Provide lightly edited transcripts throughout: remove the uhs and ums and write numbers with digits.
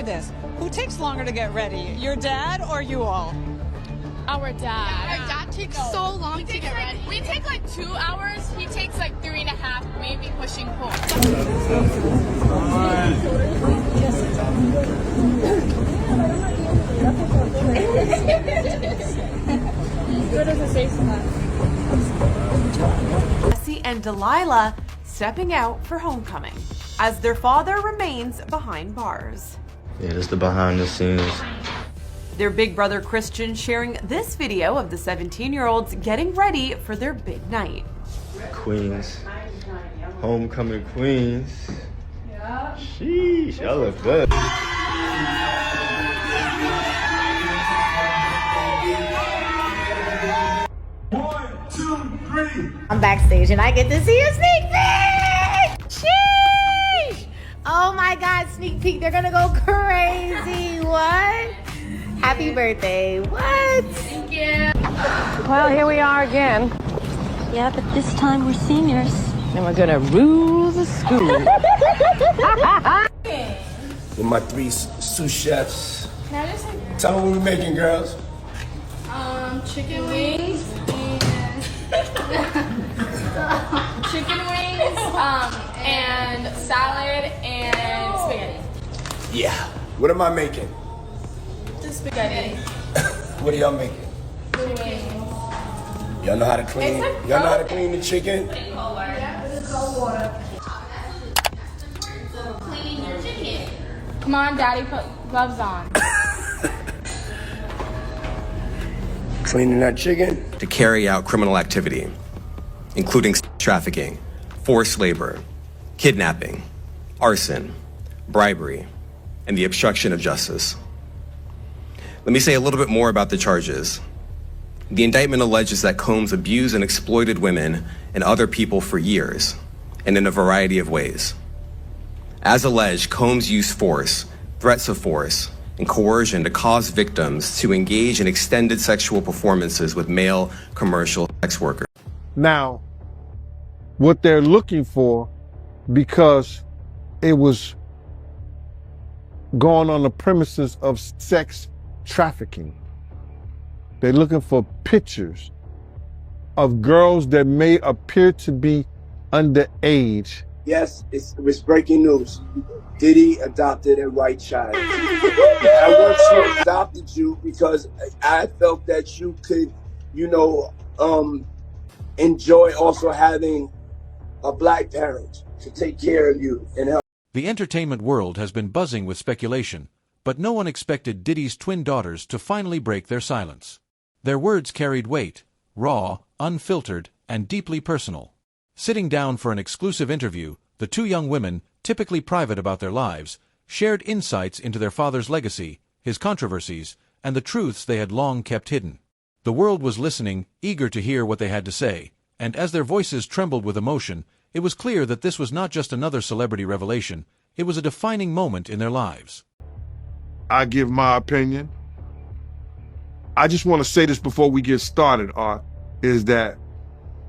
you this. Who takes longer to get ready? Your dad or you all? Our dad. Our dad takes so long to get ready. We take like 2 hours. He takes like 3.5, maybe pushing pull. Jesse and Delilah stepping out for homecoming as their father remains behind bars. Yeah, this is the behind the scenes. Their big brother Christian sharing this video of the 17-year-olds getting ready for their big night. Queens. Homecoming queens. Yeah. Sheesh, y'all look good. One, two, three. I'm backstage and I get to see a sneak peek! Sheesh! Oh my God, sneak peek, they're gonna go crazy. What? Happy birthday. What? Thank you. Well, here we are again. Yeah, but this time we're seniors. And we're gonna rule the school. With my three sous chefs. Can I just Tell them what we're making, girls. chicken wings and chicken wings, and salad and spaghetti. Yeah. What am I making? Just spaghetti. What are y'all making? Wings. Y'all know how to clean? It's like Y'all know how to clean the chicken? Cleaning your chicken. Come on, Daddy, put gloves on. Cleaning that chicken? To carry out criminal activity, including trafficking, forced labor, kidnapping, arson, bribery, and the obstruction of justice. Let me say a little bit more about the charges. The indictment alleges that Combs abused and exploited women and other people for years, and in a variety of ways. As alleged, Combs used force, threats of force, and coercion to cause victims to engage in extended sexual performances with male commercial sex workers. Now, what they're looking for, because it was going on the premises of sex trafficking, they're looking for pictures of girls that may appear to be underage. Yes, it was breaking news. Diddy adopted a white child. I want to adopted you because I felt that you could, enjoy also having a black parent to take care of you and help. The entertainment world has been buzzing with speculation, but no one expected Diddy's twin daughters to finally break their silence. Their words carried weight, raw, unfiltered, and deeply personal. Sitting down for an exclusive interview, the two young women, typically private about their lives, shared insights into their father's legacy, his controversies, and the truths they had long kept hidden. The world was listening, eager to hear what they had to say, and as their voices trembled with emotion, it was clear that this was not just another celebrity revelation, it was a defining moment in their lives. I give my opinion. I just want to say this before we get started, Art, is that,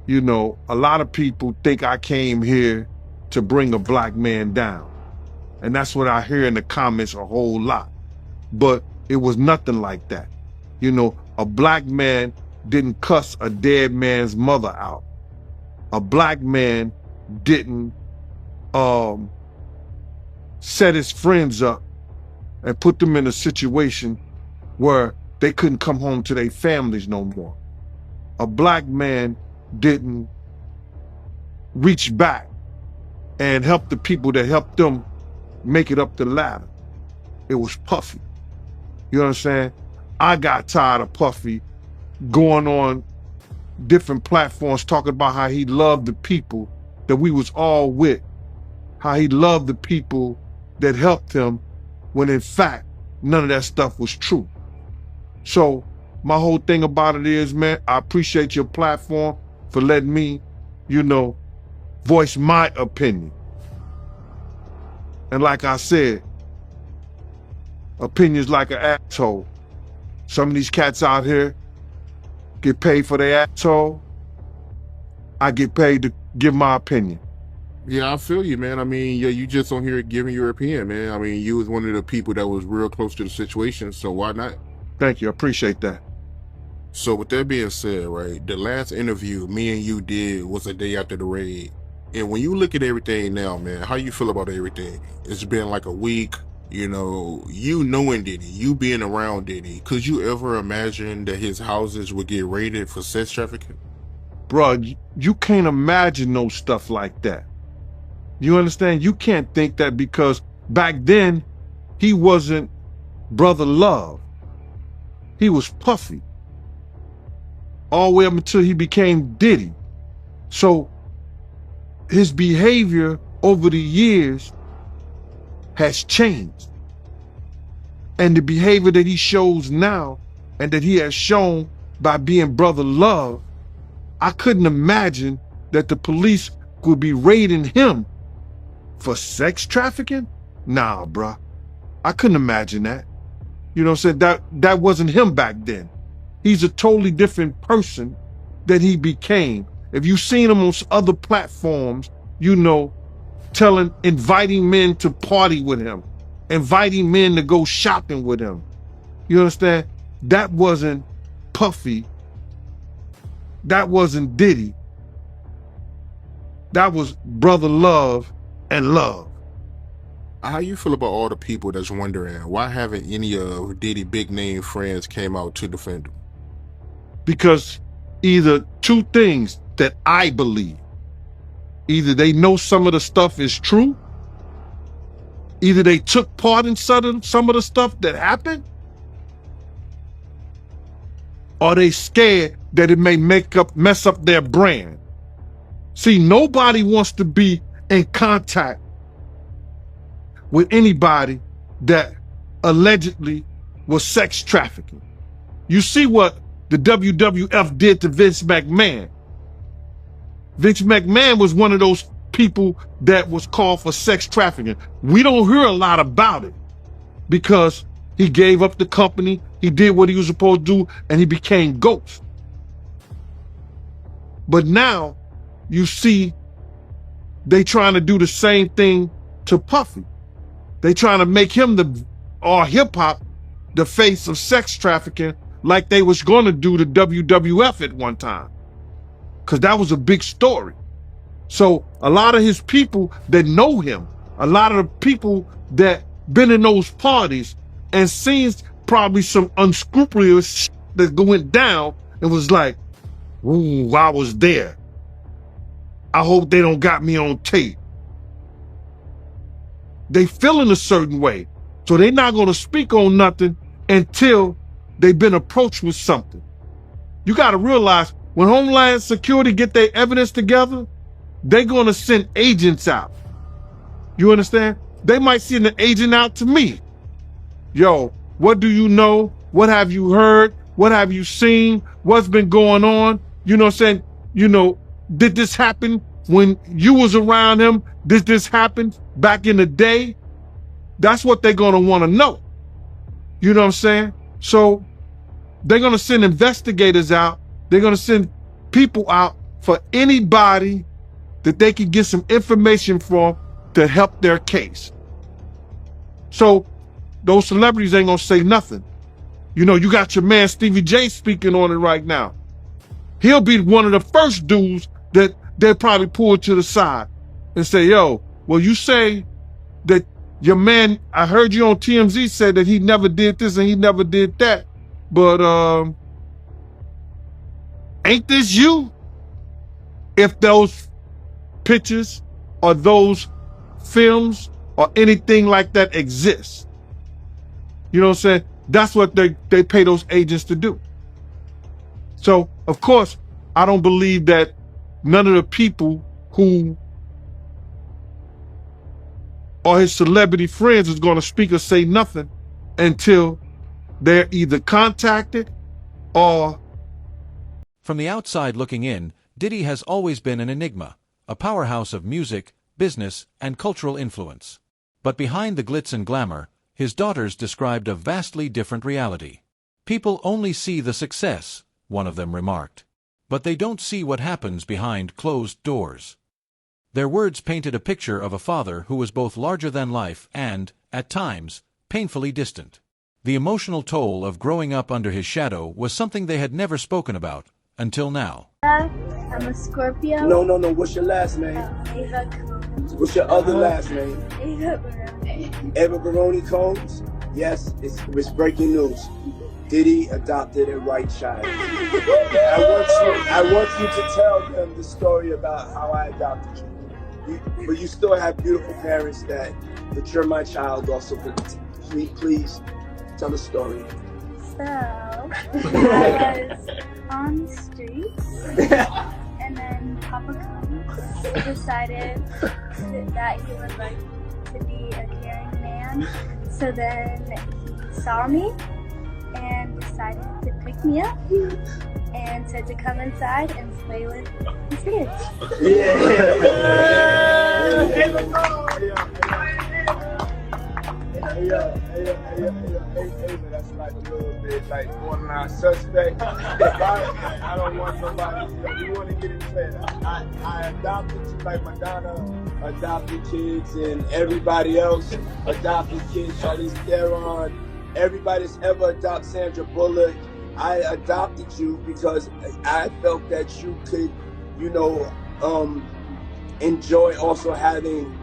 a lot of people think I came here to bring a black man down. And that's what I hear in the comments a whole lot. But it was nothing like that. A black man didn't cuss a dead man's mother out. A black man didn't set his friends up and put them in a situation where they couldn't come home to their families no more. A black man didn't reach back and help the people that helped them make it up the ladder. It was Puffy. You know what I'm saying? I got tired of Puffy going on different platforms talking about how he loved the people that we was all with, how he loved the people that helped him, when in fact, none of that stuff was true. So my whole thing about it is, man, I appreciate your platform for letting me, voice my opinion. And like I said, opinions like an asshole. Some of these cats out here get paid for their asshole. I get paid to give my opinion. Yeah, I feel you, man. I mean, yeah, you just on here giving your opinion, man. I mean, you was one of the people that was real close to the situation, so why not? Thank you. I appreciate that. So with that being said, right, the last interview me and you did was a day after the raid. And when you look at everything now, man, how you feel about everything? It's been like a week, you knowing Diddy, you being around Diddy. Could you ever imagine that his houses would get raided for sex trafficking? Bruh, you can't imagine no stuff like that. You understand? You can't think that because back then he wasn't Brother Love. He was Puffy. All the way up until he became Diddy. So his behavior over the years has changed. And the behavior that he shows now and that he has shown by being Brother Love, I couldn't imagine that the police could be raiding him for sex trafficking? Nah, bruh. I couldn't imagine that. You know what I'm saying? That wasn't him back then. He's a totally different person that he became. If you've seen him on other platforms, inviting men to party with him, inviting men to go shopping with him. You understand? That wasn't Puffy. That wasn't Diddy. That was Brother Love and Love. How you feel about all the people that's wondering why haven't any of Diddy big name friends came out to defend him? Because either two things that I believe. Either they know some of the stuff is true, either they took part in some of the stuff that happened, or they scared that it may mess up their brand. See, nobody wants to be in contact with anybody that allegedly was sex trafficking. You see what the WWF did to Vince McMahon. Vince McMahon was one of those people that was called for sex trafficking. We don't hear a lot about it because he gave up the company, he did what he was supposed to do, and he became Ghost. But now you see they trying to do the same thing to Puffy. They trying to make him or hip hop the face of sex trafficking like they was going to do to WWF at one time. Because that was a big story. So a lot of his people that know him, a lot of the people that been in those parties and seen probably some unscrupulous shit that went down and was like, ooh, I was there. I hope they don't got me on tape. They feeling a certain way. So they're not going to speak on nothing until they've been approached with something. You got to realize when Homeland Security get their evidence together, they're going to send agents out. You understand? They might send an agent out to me. Yo, what do you know? What have you heard? What have you seen? What's been going on? You know what I'm saying? Did this happen when you was around him? Did this happen back in the day? That's what they're going to want to know. You know what I'm saying? So they're going to send investigators out. They're going to send people out for anybody that they can get some information from to help their case. So those celebrities ain't going to say nothing. You got your man Stevie J speaking on it right now. He'll be one of the first dudes that they'll probably pull to the side and say, yo, well, you say that your man, I heard you on TMZ said that he never did this and he never did that. But ain't this you? If those pictures or those films or anything like that exists. You know what I'm saying? That's what they pay those agents to do. So, of course, I don't believe that none of the people who are his celebrity friends is going to speak or say nothing until they're either contacted or... From the outside looking in, Diddy has always been an enigma, a powerhouse of music, business, and cultural influence. But behind the glitz and glamour, his daughters described a vastly different reality. People only see the success, one of them remarked. But they don't see what happens behind closed doors. Their words painted a picture of a father who was both larger than life and, at times, painfully distant. The emotional toll of growing up under his shadow was something they had never spoken about, until now. I'm a Scorpio. No. What's your last name? Ava Combs. What's your other last name? Ava Barone. Ava Barone Combs? Yes, it's breaking news. Diddy adopted a white child. I want you to tell them the story about how I adopted you. But you still have beautiful parents but you're my child also. Please tell the story. So, I was on the streets, and then Papa Combs decided that he would like to be a caring man. So then he saw me and decided to pick me up and said to come inside and play with his kids. Hey, that's like a little bit like borderline suspect. I don't want nobody, we want to get it clear. I adopted you like Madonna adopted kids and everybody else adopted kids. Charlize Theron, everybody that's ever adopted Sandra Bullock. I adopted you because I felt that you could, enjoy also having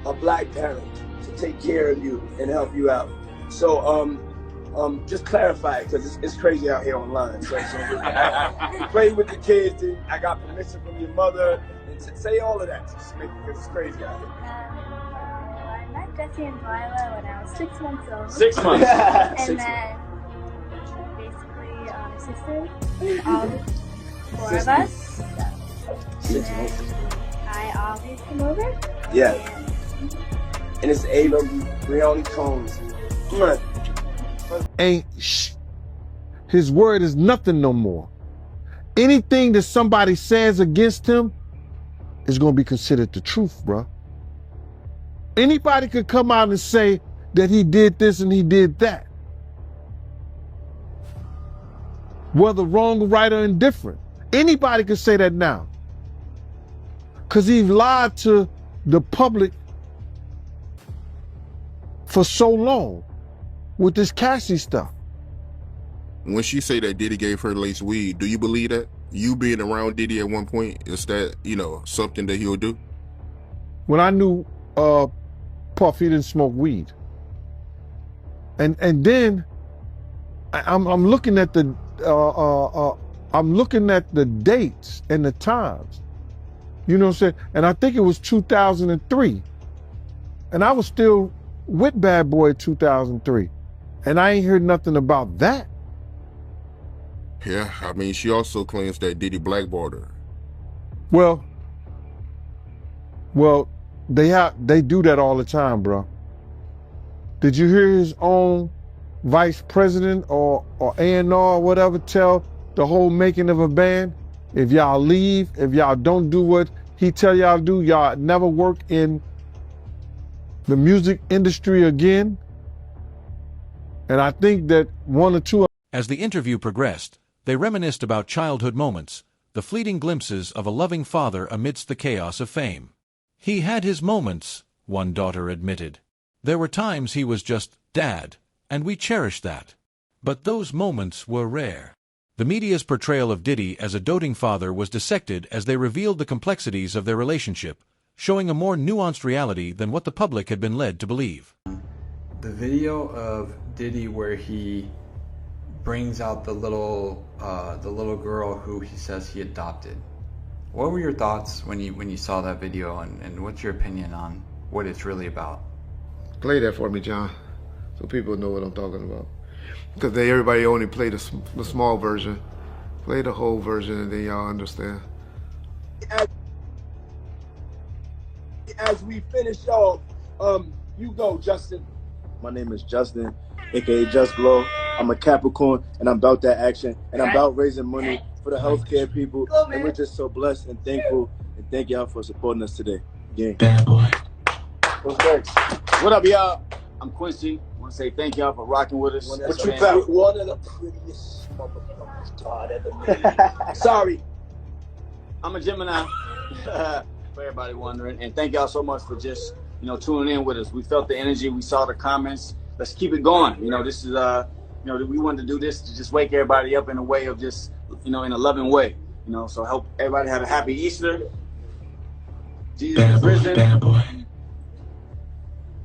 a black parent to take care of you and help you out. So just clarify it, because it's crazy out here online. So I played with the kids, and I got permission from your mother, and say all of that. Just make it, it's crazy out here. I met Jesse and Delilah when I was 6 months old. 6 months. And then basically sisters, all 4 of us. 6 months. I always come over. Yeah. And it's Ava Barone Combs. His word is nothing no more. Anything that somebody says against him is going to be considered the truth, bro. Anybody could come out and say that he did this and he did that. Whether wrong, right, or indifferent. Anybody could say that now. Because he's lied to the public for so long with this Cassie stuff. When she say that Diddy gave her laced weed, do you believe that? You being around Diddy at one point, is that, something that he'll do? When I knew Puff, he didn't smoke weed. And then I'm looking at the dates and the times. You know what I'm saying? And I think it was 2003. And I was still with Bad Boy 2003. And I ain't heard nothing about that. Yeah, I mean, she also claims that Diddy blackballed her. Well, they do that all the time, bro. Did you hear his own vice president or A&R or whatever tell the whole making of a band? If y'all leave, if y'all don't do what he tell y'all to do, y'all never work in the music industry again. And I think that one or two... As the interview progressed, they reminisced about childhood moments, the fleeting glimpses of a loving father amidst the chaos of fame. He had his moments, one daughter admitted. There were times he was just dad, and we cherished that. But those moments were rare. The media's portrayal of Diddy as a doting father was dissected as they revealed the complexities of their relationship, showing a more nuanced reality than what the public had been led to believe. The video of Diddy where he brings out the little girl who he says he adopted. What were your thoughts when you saw that video, and what's your opinion on what it's really about? Play that for me, John, so people know what I'm talking about. Because everybody only play the small version. Play the whole version and then y'all understand. As we finish off, you go, Justin. My name is Justin, aka Just Glow. I'm a Capricorn, and I'm about that action, and I'm about raising money for the healthcare people. And we're just so blessed and thankful, and thank y'all for supporting us today. Gang. Bad boy. What's next? What up, y'all? I'm Quincy. I want to say thank y'all for rocking with us. What you got? One of the prettiest motherfuckers God ever made. Sorry. I'm a Gemini. for everybody wondering. And thank y'all so much for just, tuning in with us. We felt the energy. We saw the comments. Let's keep it going. This is, we wanted to do this to just wake everybody up in a way of just, in a loving way. So help everybody have a happy Easter. Jesus is risen.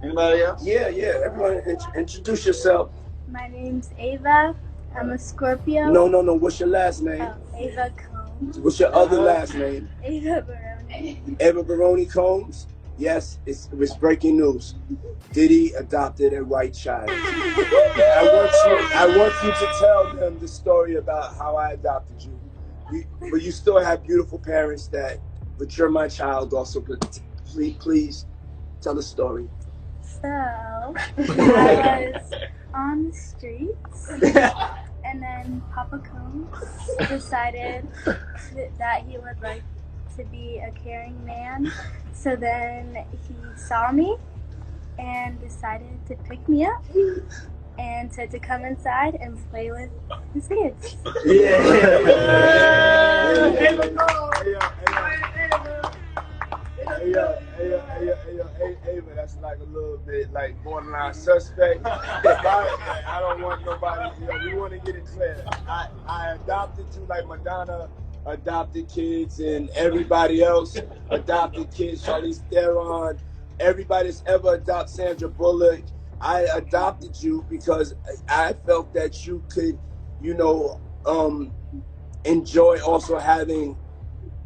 Anybody else? Yeah. Everyone, introduce yourself. My name's Ava. I'm a Scorpio. No. What's your last name? Oh, Ava Combs. What's your other last name? Ava Baroni. Ava Baroni Combs. Yes, it was breaking news. Diddy adopted a white child. I want you to tell them the story about how I adopted you. But you still have beautiful parents but you're my child also. Please tell the story. So, I was on the streets, and then Papa Combs decided that he would like to be a caring man. So then he saw me and decided to pick me up and said to come inside and play with his kids. Ava, that's like a little bit like borderline suspect. I don't want nobody, we want to get it clear. I adopted you like Madonna adopted kids and everybody else adopted kids, Charlize Theron, everybody that's ever adopted Sandra Bullock. I adopted you because I felt that you could, enjoy also having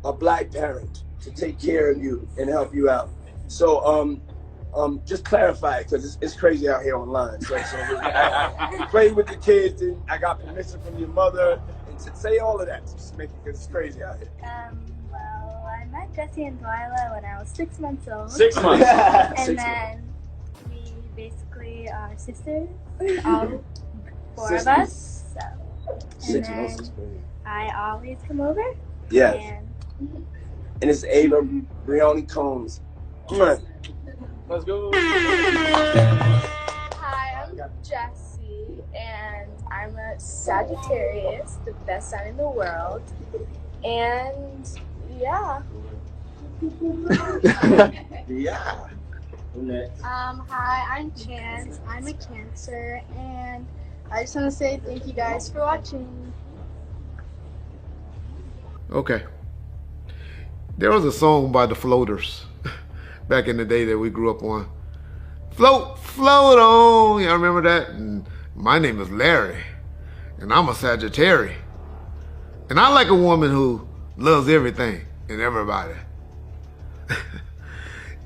a black parent to take care of you and help you out. So just clarify it, because it's crazy out here online. So I played with the kids, and I got permission from your mother, and to say all of that, just make it, because it's crazy out here. Well, I met Jesse and Delilah when I was 6 months old. 6 months. And then we basically are sisters, all four of us. So, and 6 months. I always come over. Yes. And it's Ava Baroni Combs. Let's go. Hi, I'm Jessie, and I'm a Sagittarius, the best sign in the world. And yeah. Yeah. Hi, I'm Chance. I'm a Cancer, and I just want to say thank you guys for watching. Okay. There was a song by the Floaters back in the day that we grew up on. Float, float on. Y'all remember that? And my name is Larry, and I'm a Sagittarius. And I like a woman who loves everything and everybody.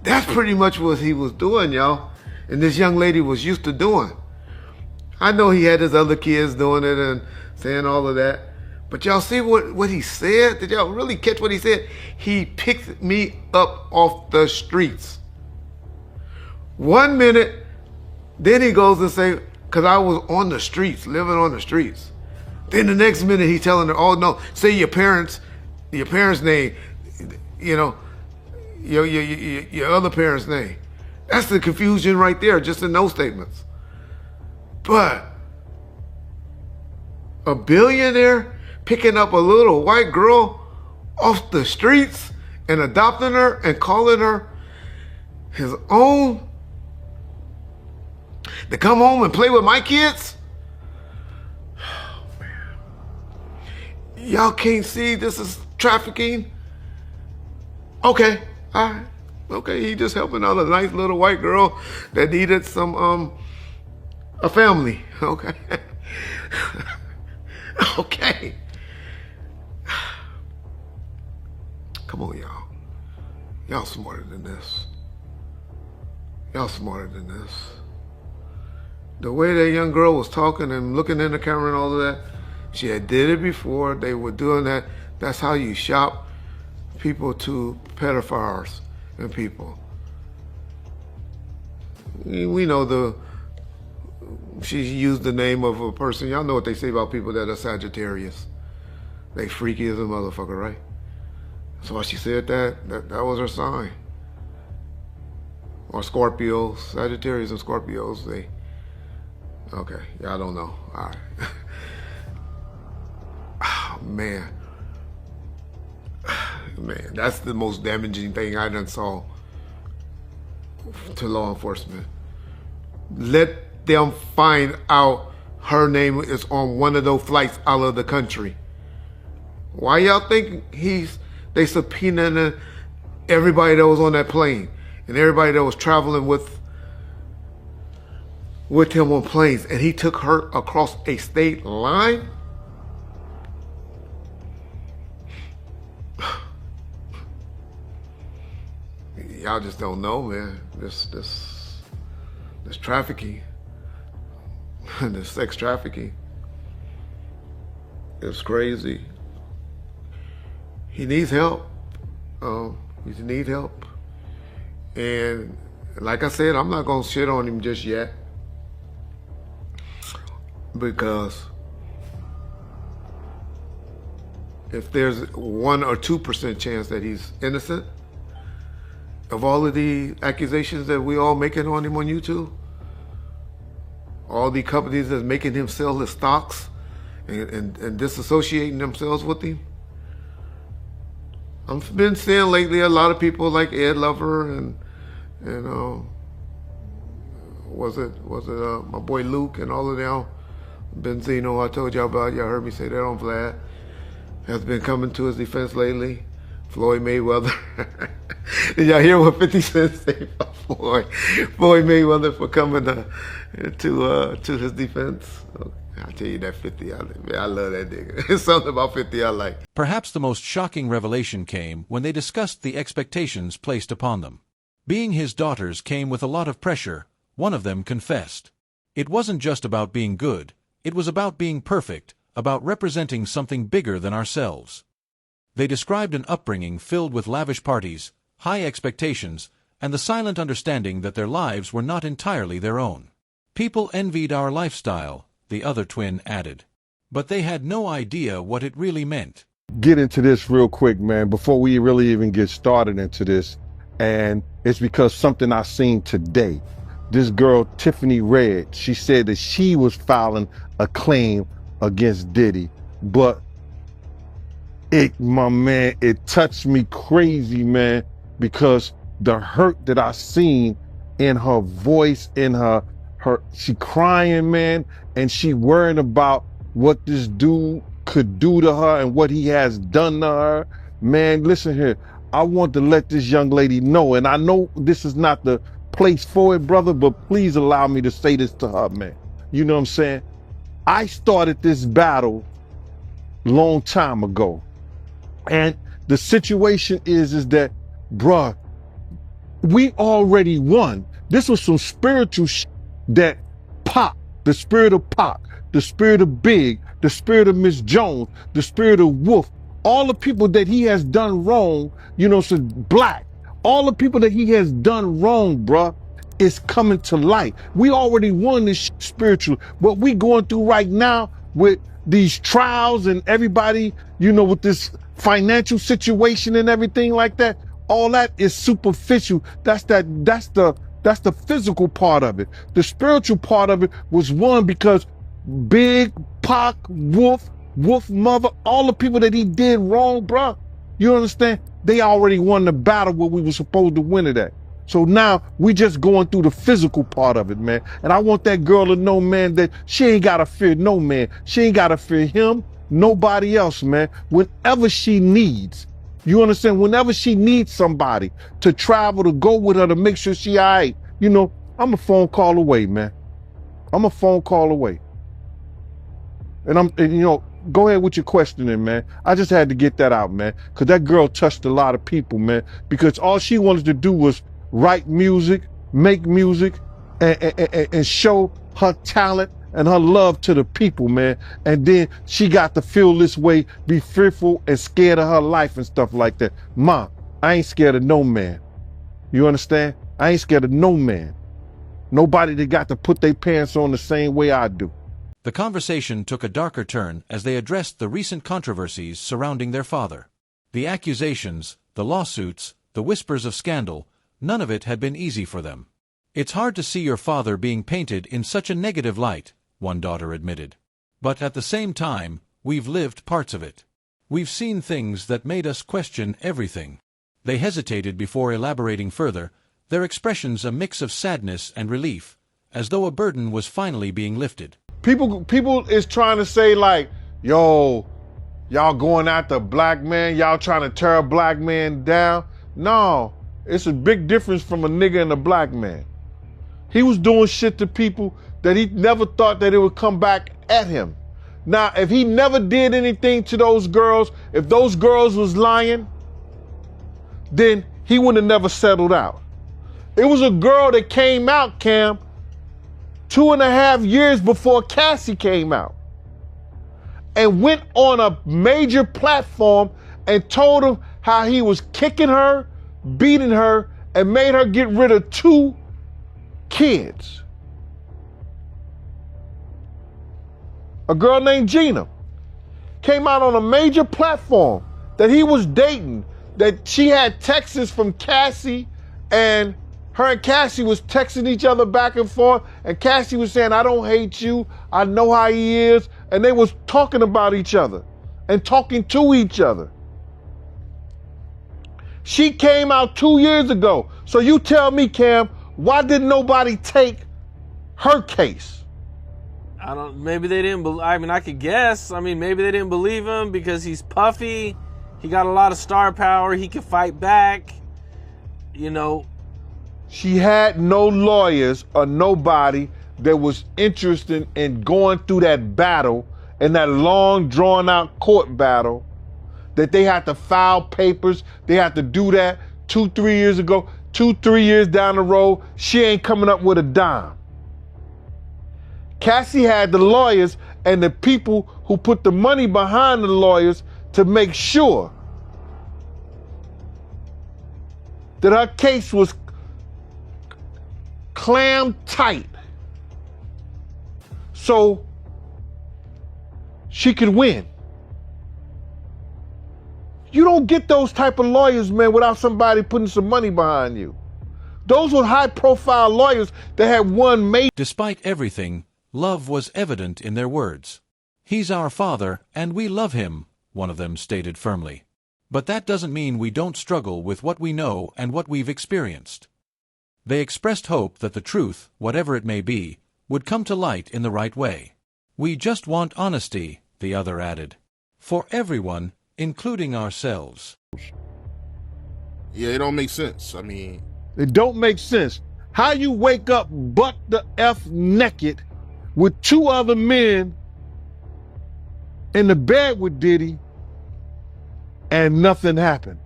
That's pretty much what he was doing, y'all. And this young lady was used to doing. I know he had his other kids doing it and saying all of that. But y'all see what he said? Did y'all really catch what he said? He picked me up off the streets. 1 minute, then he goes and say, because I was on the streets, living on the streets. Then the next minute he's telling her, oh no, say your parents' name, your other parents' name. That's the confusion right there, just in those statements. But a billionaire picking up a little white girl off the streets and adopting her and calling her his own to come home and play with my kids? Oh, man. Y'all can't see this is trafficking? Okay, all right. Okay, he just helping out a nice little white girl that needed some, a family. Okay. Okay. Come on, y'all. Y'all smarter than this. Y'all smarter than this. The way that young girl was talking and looking in the camera and all of that, she had did it before. They were doing that. That's how you shop people to pedophiles and people. We know she used the name of a person. Y'all know what they say about people that are Sagittarius. They freaky as a motherfucker, right? So why she said that was her sign. Or Scorpios, Sagittarius and Scorpios, okay, y'all don't know, all right. Oh, man. Man, that's the most damaging thing I done saw to law enforcement. Let them find out her name is on one of those flights out of the country. Why y'all think they subpoenaing everybody that was on that plane and everybody that was traveling with him on planes, and he took her across a state line? Y'all just don't know, man. This trafficking, this sex trafficking, it's crazy. He needs help. He needs help. And like I said, I'm not gonna shit on him just yet, because if there's 1 or 2% chance that he's innocent of all of the accusations that we all making on him on YouTube, all the companies that's making him sell his stocks and disassociating themselves with him. I've been seeing lately a lot of people like Ed Lover and was it my boy Luke and all of them. Benzino, I told y'all about, y'all heard me say that on Vlad, has been coming to his defense lately. Floyd Mayweather. Did y'all hear what 50 Cent said about Floyd Mayweather for coming to his defense? I'll tell you that 50, I love that nigga. It's something about 50 I like. Perhaps the most shocking revelation came when they discussed the expectations placed upon them. Being his daughters came with a lot of pressure. One of them confessed. It wasn't just about being good, it was about being perfect, about representing something bigger than ourselves. They described an upbringing filled with lavish parties, high expectations, and the silent understanding that their lives were not entirely their own. People envied our lifestyle, the other twin added. But they had no idea what it really meant. Get into this real quick, man, before we really even get started into this. And it's because something I seen today. This girl, Tiffany Red, she said that she was filing a claim against Diddy. But my man, it touched me crazy, man, because the hurt that I seen in her voice, in her she crying, man, and she worrying about what this dude could do to her and what he has done to her. Man, listen here, I want to let this young lady know, and I know this is not the place for it, brother, but please allow me to say this to her, man. You know what I'm saying? I started this battle long time ago. And the situation is that, bruh, we already won. This was some spiritual shit that Pac, the spirit of Pac, the spirit of Big, the spirit of Miss Jones, the spirit of Wolf, all the people that he has done wrong, you know, so Black, all the people that he has done wrong, bruh, is coming to light. We already won this shit spiritual. What we going through right now with these trials and everybody, you know, with this financial situation and everything like that, all that is superficial. That's the physical part of it. The spiritual part of it was won because Big, Pac, Wolf Mother, all the people that he did wrong, bruh, you understand? They already won the battle where we were supposed to win it at. So now we just going through the physical part of it, man. And I want that girl to know, man, that she ain't gotta fear no man. She ain't gotta fear him, nobody else, man. Whenever she needs, you understand? Whenever she needs somebody to travel, to go with her, to make sure she all right, you know, I'm a phone call away, man. I'm a phone call away. And you know, go ahead with your questioning, man. I just had to get that out, man. Because that girl touched a lot of people, man. Because all she wanted to do was write music, make music, and show her talent and her love to the people, man. And then she got to feel this way, be fearful and scared of her life and stuff like that. Ma, I ain't scared of no man. You understand? I ain't scared of no man. Nobody that got to put their pants on the same way I do. The conversation took a darker turn as they addressed the recent controversies surrounding their father. The accusations, the lawsuits, the whispers of scandal, none of it had been easy for them. It's hard to see your father being painted in such a negative light, one daughter admitted. But at the same time, we've lived parts of it. We've seen things that made us question everything. They hesitated before elaborating further, their expressions a mix of sadness and relief, as though a burden was finally being lifted. People is trying to say like, yo, y'all going after a black man, y'all trying to tear a black man down. No, it's a big difference from a nigga and a black man. He was doing shit to people that he never thought that it would come back at him. Now, if he never did anything to those girls, if those girls was lying, then he would have never settled out. It was a girl that came out, Cam, 2.5 years before Cassie came out, and went on a major platform and told him how he was kicking her, beating her, and made her get rid of 2 kids. A girl named Gina came out on a major platform that he was dating, that she had texts from Cassie, and her and Cassie was texting each other back and forth, and Cassie was saying, I don't hate you, I know how he is, and they was talking about each other and talking to each other. She came out 2 years ago. So you tell me, Cam, why didn't nobody take her case? Maybe they didn't I mean, I could guess. I mean, maybe they didn't believe him because he's puffy. He got a lot of star power. He can fight back. You know. She had no lawyers or nobody that was interested in going through that battle, and that long drawn out court battle, that they had to file papers. They had to do that 2-3 years ago. 2-3 years down the road, she ain't coming up with a dime. Cassie had the lawyers and the people who put the money behind the lawyers to make sure that her case was clammed tight so she could win. You don't get those type of lawyers, man, without somebody putting some money behind you. Those were high-profile lawyers that had won major. Despite everything, love was evident in their words. He's our father, and we love him, one of them stated firmly. But that doesn't mean we don't struggle with what we know and what we've experienced. They expressed hope that the truth, whatever it may be, would come to light in the right way. We just want honesty, the other added. For everyone, including ourselves. Yeah, it don't make sense. I mean, it don't make sense. How you wake up butt the F naked with 2 other men in the bed with Diddy and nothing happened?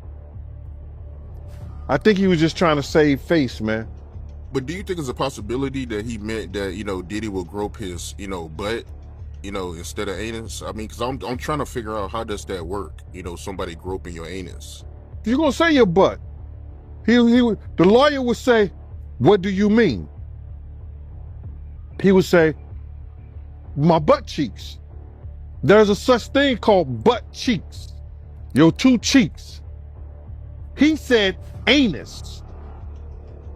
I think he was just trying to save face, man. But do you think it's a possibility that he meant that, you know, Diddy will grope his, you know, butt, you know, instead of anus? I mean, because I'm trying to figure out how does that work, you know, somebody groping your anus. You're going to say your butt. The lawyer would say, what do you mean? He would say, my butt cheeks. There's a such thing called butt cheeks. Your 2 cheeks. He said anus.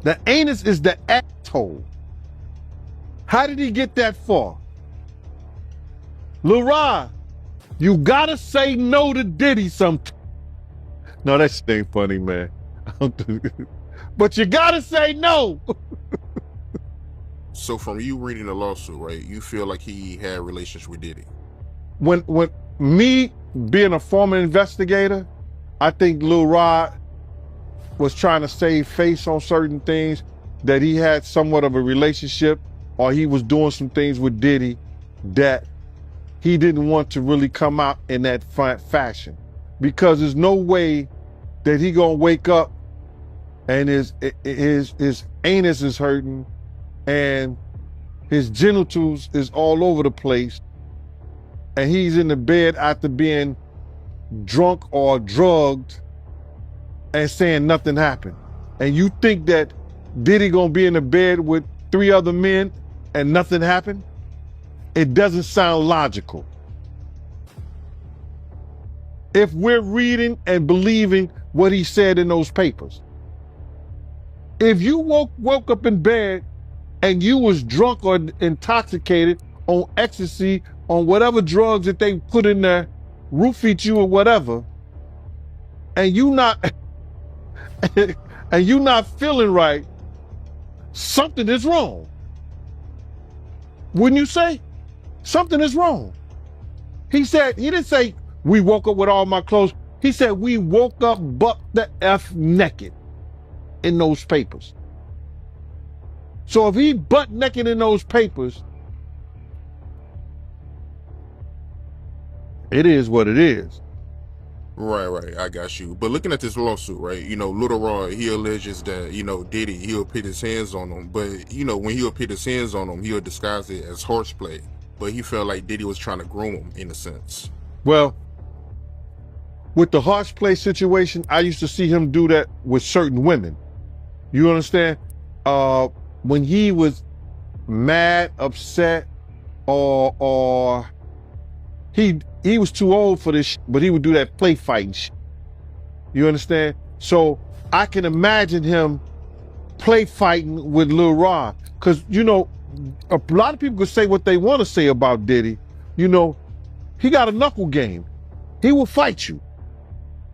The anus is the asshole. How did he get that far? Lil Rod, you gotta say no to Diddy sometime. No, that shit ain't funny, man. But you gotta say no. So from you reading the lawsuit, right, you feel like he had relations with Diddy? When me being a former investigator, I think Lil Rod was trying to save face on certain things, that he had somewhat of a relationship, or he was doing some things with Diddy that he didn't want to really come out in that fashion. Because there's no way that he gonna wake up and his anus is hurting and his genitals is all over the place, and he's in the bed after being drunk or drugged and saying nothing happened. And you think that Diddy gonna be in the bed with 3 other men and nothing happened? It doesn't sound logical. If we're reading and believing what he said in those papers. If you woke up in bed and you was drunk or intoxicated on ecstasy, on whatever drugs that they put in there roofied you or whatever, and you not and you not feeling right, something is wrong. Wouldn't you say? Something is wrong. He didn't say we woke up with all my clothes. He said we woke up buck the F naked in those papers. So if he butt naked in those papers, it is what it is. Right, I got you. But looking at this lawsuit, right, you know, Little Raw, he alleges that, you know, Diddy, he'll put his hands on him. But, you know, when he'll put his hands on him, he'll disguise it as horseplay. But he felt like Diddy was trying to groom him, in a sense. Well, with the horseplay situation, I used to see him do that with certain women. You understand? When he was mad, upset, or he was too old for this, but he would do that play fighting shit. You understand? So I can imagine him play fighting with Lil Rod, because you know, a lot of people could say what they want to say about Diddy. You know, he got a knuckle game. He will fight you.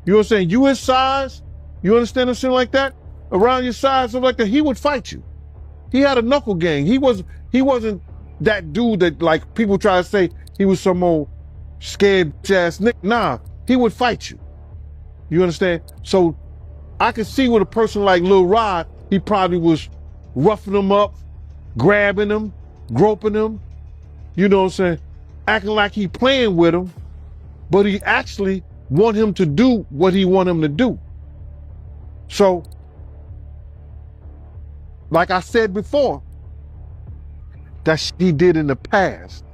You know what I'm saying? You his size, you understand what I'm saying, like that? Around your size, something like that, he would fight you. He had a knuckle game. He wasn't that dude that like people try to say he was some old scared ass nigga. Nah, he would fight you. You understand? So I could see with a person like Lil Rod, he probably was roughing him up, grabbing him, groping him, you know what I'm saying? Acting like he playing with him, but he actually want him to do what he want him to do. So, like I said before, that shit he did in the past.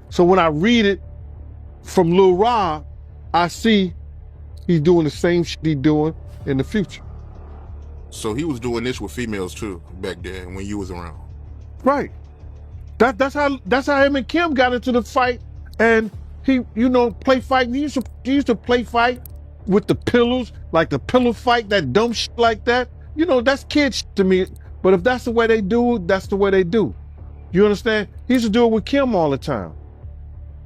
So when I read it from Lil Rod, I see he's doing the same shit he's doing in the future. So he was doing this with females too back then when you was around. Right. That's how him and Kim got into the fight, and he, you know, play fight. He used to play fight with the pillows, like the pillow fight, that dumb shit like that. You know, that's kid shit to me. But if that's the way they do, that's the way they do. You understand? He used to do it with Kim all the time.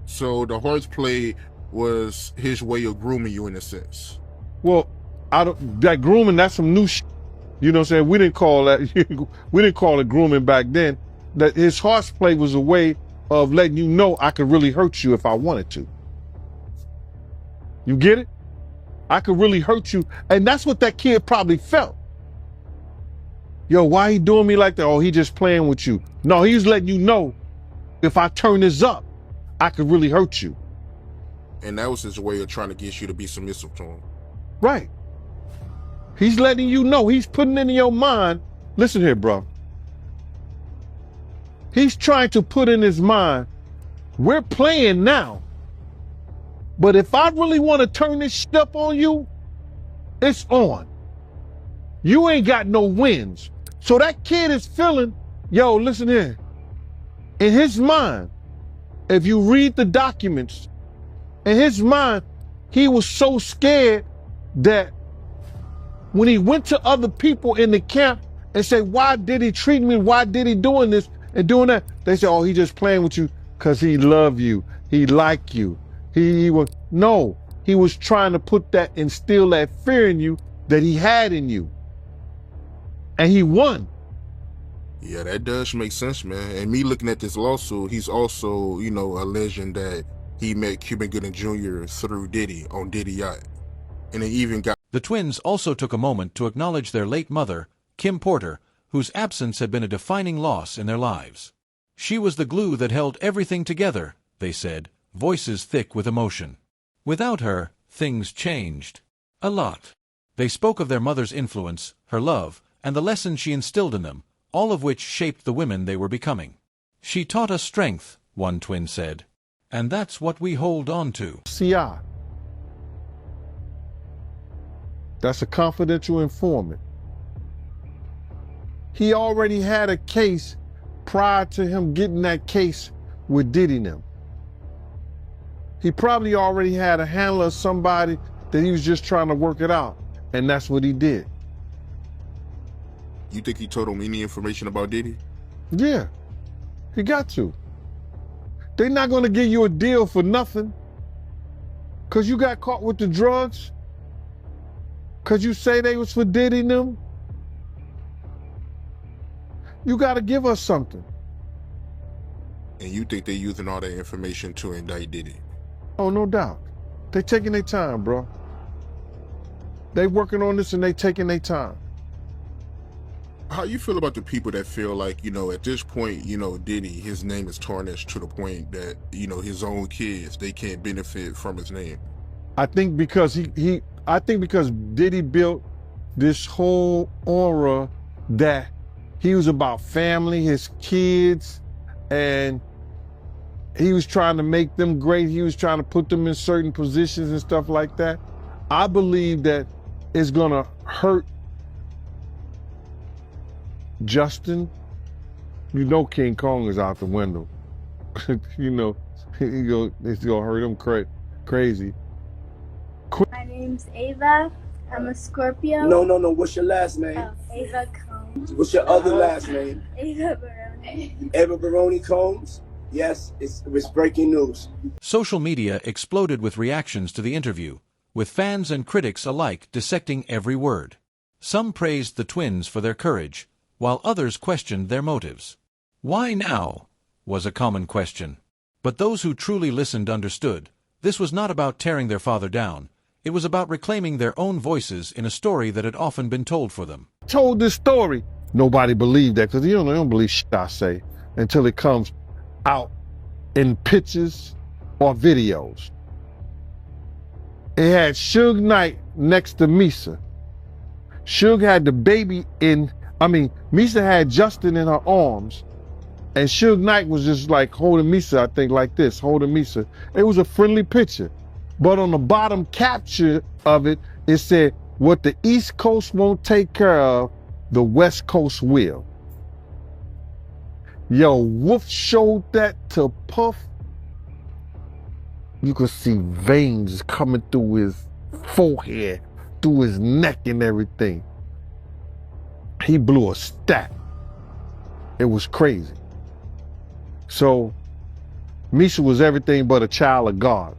So the horseplay was his way of grooming you in a sense. Well, that grooming, that's some new shit. You know what I'm saying? We didn't call it grooming back then. That his horseplay was a way of letting you know I could really hurt you if I wanted to. You get it? I could really hurt you. And that's what that kid probably felt. Yo, why he doing me like that? Oh, he just playing with you. No, he's letting you know, if I turn this up, I could really hurt you. And that was his way of trying to get you to be submissive to him. Right. He's letting you know, he's putting in your mind, listen here, bro. He's trying to put in his mind, we're playing now. But if I really want to turn this shit up on you, it's on. You ain't got no wins. So that kid is feeling, yo, listen here. In his mind, if you read the documents, in his mind, he was so scared that when he went to other people in the camp and said, why did he treat me? Why did he doing this and doing that? They said, oh, he just playing with you because he love you. He like you. He was, no, he was trying to put that, instill that fear in you that he had in you. And he won. Yeah, that does make sense, man. And me looking at this lawsuit, he's also, you know, alleging that he met Cuban Gooding Jr. through Diddy on Diddy Yacht. And they even got... The twins also took a moment to acknowledge their late mother, Kim Porter, whose absence had been a defining loss in their lives. She was the glue that held everything together, they said, voices thick with emotion. Without her, things changed. A lot. They spoke of their mother's influence, her love, and the lessons she instilled in them, all of which shaped the women they were becoming. She taught us strength, one twin said. And that's what we hold on to. CI. That's a confidential informant. He already had a case prior to him getting that case with Diddy them. He probably already had a handler of somebody that he was just trying to work it out. And that's what he did. You think he told him any information about Diddy? Yeah, he got to. They're not going to give you a deal for nothing. Cause you got caught with the drugs? Cause you say they was for Diddy and them? You gotta give us something. And you think they're using all that information to indict Diddy? Oh, no doubt. They taking their time, bro. They working on this and they taking their time. How you feel about the people that feel like, at this point, Diddy, his name is tarnished to the point that, his own kids, they can't benefit from his name? I think because I think because Diddy built this whole aura that he was about family, his kids, and he was trying to make them great. He was trying to put them in certain positions and stuff like that. I believe that it's gonna hurt Justin. King Kong is out the window. It's gonna hurt him crazy. My name's Ava. I'm a Scorpio. No. What's your last name? Oh, Ava Combs. What's your other last name? Ava Baroni. Ava Baroni Combs? Yes, it's breaking news. Social media exploded with reactions to the interview, with fans and critics alike dissecting every word. Some praised the twins for their courage, while others questioned their motives. Why now? Was a common question. But those who truly listened understood. This was not about tearing their father down. It was about reclaiming their own voices in a story that had often been told for them. Told this story. Nobody believed that because they don't believe shit I say until it comes out in pictures or videos. It had Suge Knight next to Misa. Suge had the baby Misa had Justin in her arms, and Suge Knight was just like holding Misa, I think like this, holding Misa. It was a friendly picture. But on the bottom capture of it, it said, what the East Coast won't take care of, the West Coast will. Yo, Wolf showed that to Puff. You could see veins coming through his forehead, through his neck and everything. He blew a stat. It was crazy. So, Misha was everything but a child of God.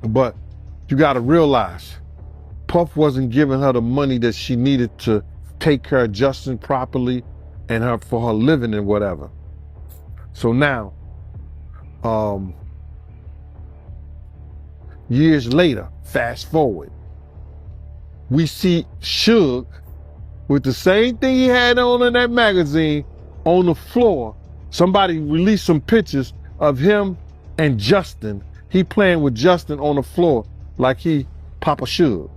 But you gotta realize, Puff wasn't giving her the money that she needed to take care of Justin properly and for her living and whatever. So now, years later, fast forward, we see Suge with the same thing he had on in that magazine on the floor. Somebody released some pictures of him and Justin. He playing with Justin on the floor like he Papa Suge.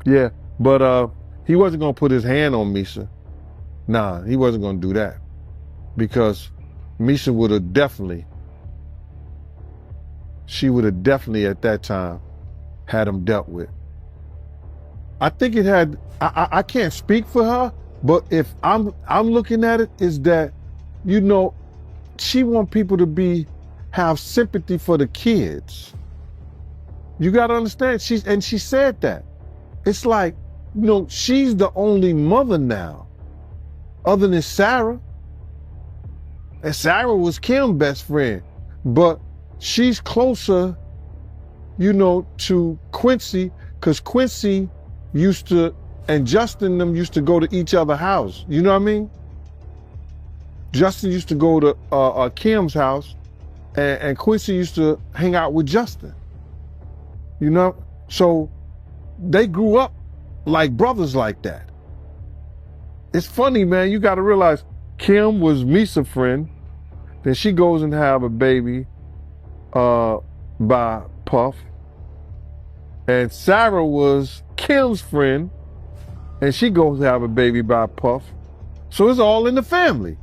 Yeah, but he wasn't gonna put his hand on Misha. Nah, he wasn't gonna do that because Misha would have definitely at that time had him dealt with. I think it had, I can't speak for her, but if I'm looking at it, is that, she want people to have sympathy for the kids. You gotta understand, she said that. It's like, she's the only mother now, other than Sarah. And Sarah was Kim's best friend, but she's closer, to Quincy, because Quincy and Justin them used to go to each other's house. You know what I mean? Justin used to go to Kim's house, and Quincy used to hang out with Justin. So they grew up like brothers like that. It's funny, man. You got to realize Kim was Misa's friend. Then she goes and have a baby by Puff. And Sarah was Kim's friend, and she goes to have a baby by Puff. So it's all in the family.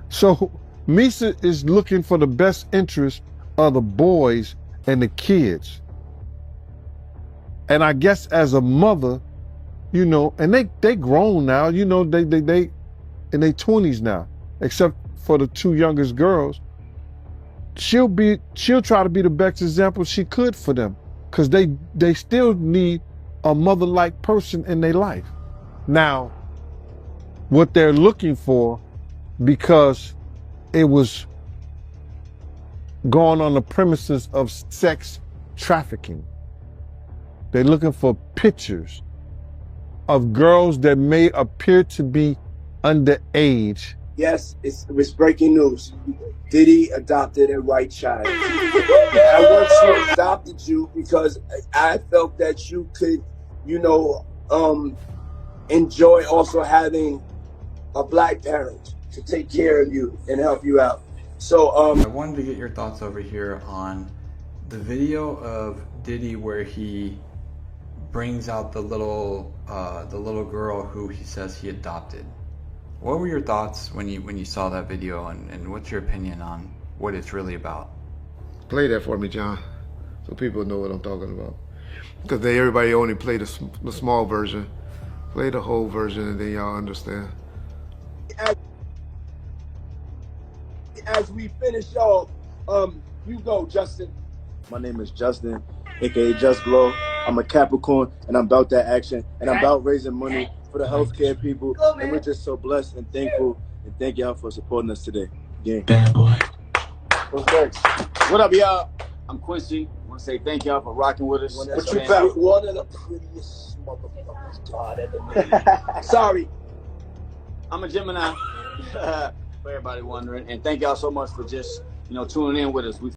So Misa is looking for the best interest of the boys and the kids. And I guess as a mother, and they grown now, they in their 20s now, except for the two youngest girls. She'll try to be the best example she could for them, because they still need a mother-like person in their life. Now, what they're looking for, because it was going on the premises of sex trafficking. They're looking for pictures of girls that may appear to be underage. Yes, it's breaking news. Diddy adopted a white child. I want to adopted you because I felt that you could, enjoy also having a black parent to take care of you and help you out. So I wanted to get your thoughts over here on the video of Diddy where he brings out the little girl who he says he adopted. What were your thoughts when you saw that video, and what's your opinion on what it's really about? Play that for me, John, so people know what I'm talking about. Because everybody only played the small version. Play the whole version and then y'all understand. As we finish off, you go, Justin. My name is Justin, aka Just Glow. I'm a Capricorn, and I'm about that action, and I'm about raising money for the healthcare people, and we're just so blessed and thankful, and thank y'all for supporting us today. Yeah. Bad boy. What's next? What up, y'all? I'm Quincy. I want to say thank y'all for rocking with us. What you found? One of the prettiest motherfuckers God ever made. Sorry. I'm a Gemini. For everybody wondering, and thank y'all so much for just tuning in with us.